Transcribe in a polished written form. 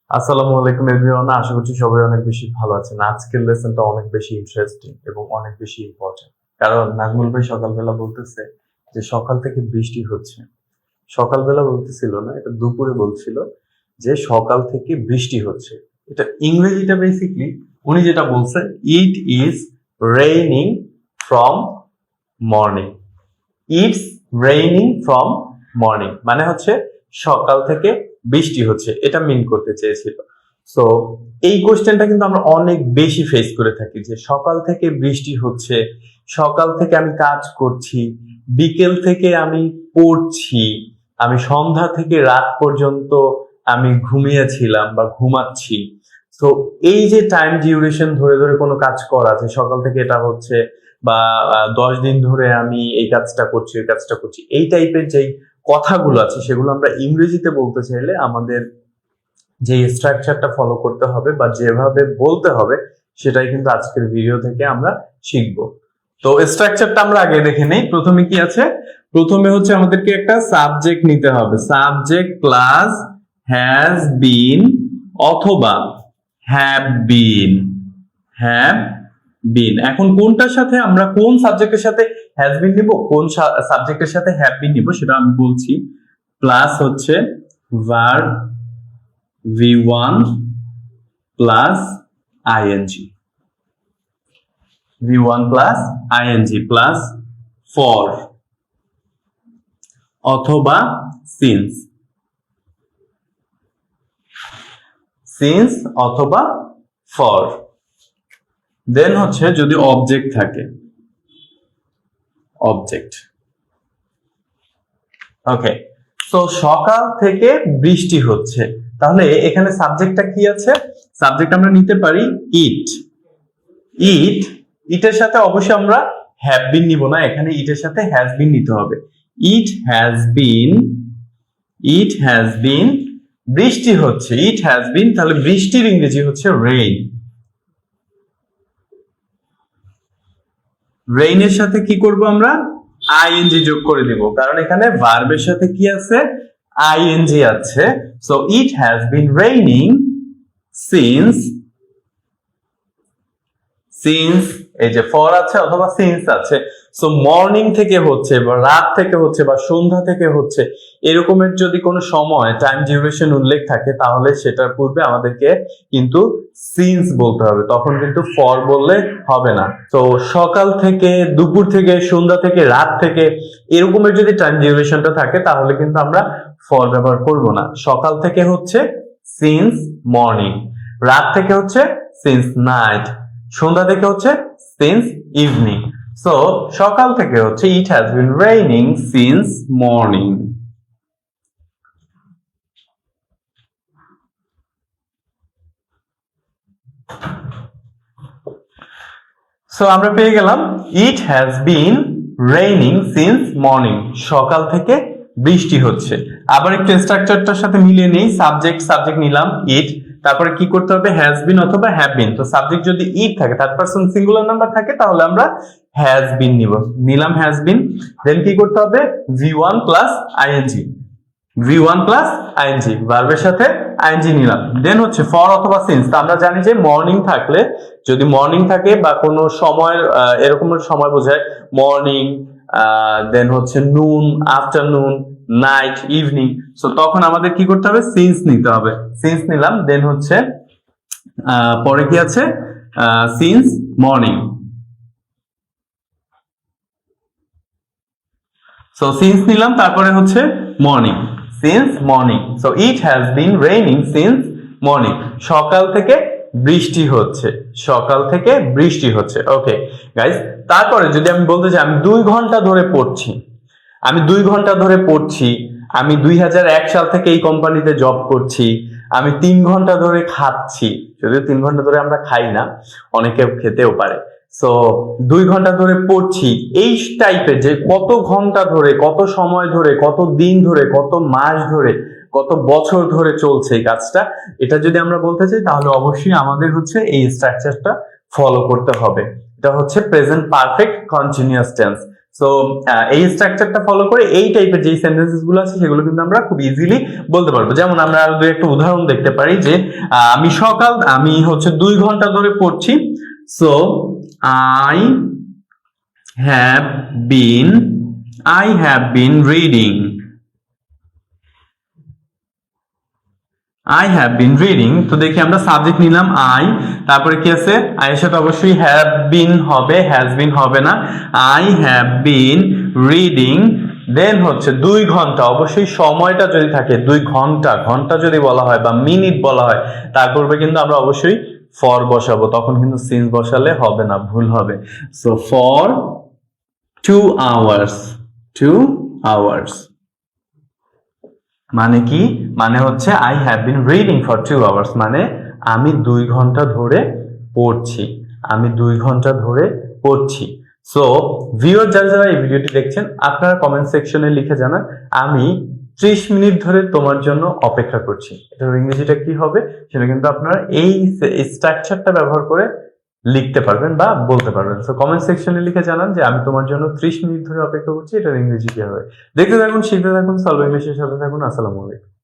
আসসালামু আলাইকুম এভরিওয়ান, আশা করছি সবাই অনেক বেশি ভালো আছেন। আজকের লেসনটা অনেক বেশি ইন্টারেস্টিং এবং অনেক বেশি ইম্পর্টেন্ট। কারণ নাজমুল ভাই সকালবেলা বলতেছে যে সকাল থেকে বৃষ্টি হচ্ছে। সকালবেলা বলতেছিল না, এটা দুপুরে বলছিল যে সকাল থেকে বৃষ্টি হচ্ছে। এটা ইংরেজিটা বেসিকলি উনি যেটা বলছে, it is raining from morning. It's raining from morning মানে হচ্ছে সকাল থেকে বৃষ্টি হচ্ছে, এটা মিন করতে চেয়েছিল। সো এই কোশ্চেনটা কিন্তু আমরা অনেক বেশি ফেস করে থাকি যে সকাল থেকে বৃষ্টি হচ্ছে, সকাল থেকে আমি কাজ করছি, বিকেল থেকে আমি পড়ছি, আমি সন্ধ্যা থেকে রাত পর্যন্ত আমি ঘুমিয়েছিলাম বা ঘুমাচ্ছি। তো এই যে টাইম ডিউরেশন ধরে ধরে কোনো কাজ করা, যে সকাল থেকে এটা হচ্ছে বা 10 দিন ধরে আমি এই কাজটা করছি ওই কাজটা করছি, এই টাইপের যেই কথাগুলো আছে সেগুলো আমরা ইংরেজিতে বলতে চাইলে আমাদের যে স্ট্রাকচারটা ফলো করতে হবে বা যেভাবে বলতে হবে সেটাই কিন্তু আজকের ভিডিও থেকে আমরা শিখব। তো স্ট্রাকচারটা আমরা আগে দেখে নেই। প্রথমে কি আছে? প্রথমে হচ্ছে আমাদেরকে একটা সাবজেক্ট নিতে হবে। সাবজেক্ট প্লাস হ্যাজ বিন অথবা হ্যাভ বিন। হ্যাভ বিন, এখন কোনটার সাথে আমরা কোন সাবজেক্টের সাথে হ্যাজ বিন নিব, কোন সাবজেক্টের সাথে হ্যাভ বিন নিব সেটা আমি বলছি। প্লাস হচ্ছে verb V1 plus ING, V1 plus ING plus for অথবা সিন্স, সিন্স অথবা ফর। দেন হচ্ছে যদি অবজেক্ট থাকে, অবজেক্ট। ওকে, তো সকাল থেকে বৃষ্টি হচ্ছে, তাহলে এখানে সাবজেক্টটা কি আছে? সাবজেক্ট আমরা নিতে পারি ইট। ইট, ইটের সাথে অবশ্যই আমরা হ্যাভ বিন নিব না, এখানে ইটের সাথে হ্যাজ বিন নিতে হবে। It has been, it has been, বৃষ্টি হচ্ছে, ইট হ্যাজ বিন, তাহলে বৃষ্টির ইংরেজি হচ্ছে রেইন। রেইনের সাথে কি করব আমরা? আইএনজি যোগ করে দিব, কারণ এখানে ভার্বের সাথে কি আছে? আইএনজি আছে। So it has been raining since, since এই যে ফর আছে অথবা সিন্স আছে। সো মর্নিং থেকে হচ্ছে বা রাত থেকে হচ্ছে বা সন্ধ্যা থেকে হচ্ছে, এরকমের যদি কোনো সময় টাইম ডিউরেশন উল্লেখ থাকে তাহলে সেটার পূর্বে আমাদেরকে কিন্তু সিন্স বলতে হবে, তখন কিন্তু ফর বললে হবে না। তো সকাল থেকে, দুপুর থেকে, সন্ধ্যা থেকে, রাত থেকে, এরকমের যদি টাইম ডিউরেশনটা থাকে তাহলে কিন্তু আমরা ফর ব্যবহার করব না। সকাল থেকে হচ্ছে সিন্স মর্নিং, রাত থেকে হচ্ছে সিন্স নাইট, সন্ধ্যা থেকে হচ্ছে সিন্স ইভিনিং। সো সকাল থেকে হচ্ছে it has been raining since morning. So আমরা পেয়ে গেলাম it has been raining since morning, সকাল থেকে বৃষ্টি হচ্ছে। আবার একটু স্ট্রাকচারটার সাথে মিলিয়ে নেই। সাবজেক্ট, সাবজেক্ট নিলাম ইট, তারপরে কি করতে হবে? হ্যাজ বিন অথবা হ্যাভ বিন। তো সাবজেক্ট যদি ইট থাকে, থার্ড পারসন সিঙ্গুলার নাম্বার থাকে, তাহলে আমরা হ্যাজ বিন নিব। নিলাম হ্যাজ বিন, দেন কি করতে হবে? V1 plus ING, V1 plus ING, ভার্বের সাথে আইএনজি নিলাম। দেন হচ্ছে ফর অথবা সিন্স। তো আমরা জানি যে মর্নিং থাকলে, যদি মর্নিং থাকে বা কোনো সময় এরকম সময় বোঝায়, মর্নিং, দেন হচ্ছে নুন, আফটারনুন, নাইট, ইভিনিং। সো তখন আমাদের কি করতে হবে? সিন্স নিতে হবে। সিন্স নিলাম, দেন হচ্ছে পরে কি আছে? Since morning. সো সিন্স নিলাম, তারপরে হচ্ছে morning, since morning. So it has been raining since morning, সকাল থেকে বৃষ্টি হচ্ছে, সকাল থেকে বৃষ্টি হচ্ছে। ওকে গাইস, তারপরে যদি আমি বলতে চাই আমি 2 ঘন্টা ধরে পড়ছি, আমি 2 ঘন্টা ধরে পড়ছি, আমি 2001 সাল থেকে এই কোম্পানিতে জব করছি, আমি 3 ঘন্টা ধরে খাচ্ছি, যদিও 3 ঘন্টা ধরে আমরা খাই না, অনেকে খেতেও পারে। সো 2 ঘন্টা ধরে পড়ছি, এই টাইপের যে কত ঘন্টা ধরে, কত সময় ধরে, কত দিন ধরে, কত মাস ধরে, কত বছর ধরে চলছে এই কাজটা, এটা যদি আমরা বলতে চাই তাহলে অবশ্যই আমাদের হচ্ছে এই স্ট্রাকচারটা ফলো করতে হবে। এটা হচ্ছে present perfect continuous tense. So এই স্ট্রাকচারটা ফলো করে এই টাইপের যে সেন্টেন্সেস গুলো আছে সেগুলো কিন্তু আমরা খুব ইজিলি বলতে পারবো। যেমন আমরা আরো দুই একটা উদাহরণ দেখতে পারি যে আমি হচ্ছে 2 ঘন্টা ধরে পড়ছি। So I have been reading. I have been reading। তো দেখি আমরা সাবজেক্ট নিলাম আই, তারপরে কি আছে, আই এর সাথে অবশ্যই হ্যাভ বিন হবে, হ্যাজ বিন হবে না। আই হ্যাভ বিন রিডিং, দেন হচ্ছে 2 ঘন্টা, অবশ্যই সময়টা যদি থাকে 2 ঘন্টা, ঘন্টা যদি বলা হয় বা মিনিট বলা হয় তারপরে কিন্তু আমরা অবশ্যই ফর বসাবো, তখন কিন্তু সিন্স বসালে হবে না, ভুল হবে। সো ফর 2 আওয়ার্স, 2 আওয়ার্স মানে কি, মানে হচ্ছে I have been reading for 2 hours, মানে আমি 2 ঘন্টা ধরে পড়ছি, আমি 2 ঘন্টা ধরে পড়ছি। সো ভিউয়ার যারা যারা এই ভিডিওটি দেখছেন আপনারা কমেন্ট সেকশনে লিখে জানান আমি 30 মিনিট ধরে তোমার জন্য অপেক্ষা করছি। এটার ইংরেজিটা কি হবে সেটা কিন্তু আপনারা এই স্ট্রাকচারটা ব্যবহার করে লিখতে পারবেন বা বলতে পারবেন। সো কমেন্ট সেকশনে লিখে জানান যে আমি তোমার জন্য 30 মিনিট ধরে অপেক্ষা করছি, এটার ইংরেজি কি হবে। দেখতে থাকুন, শিখতে থাকুন, সলভ ইংলিশের সাথে থাকুন। আসসালামু আলাইকুম।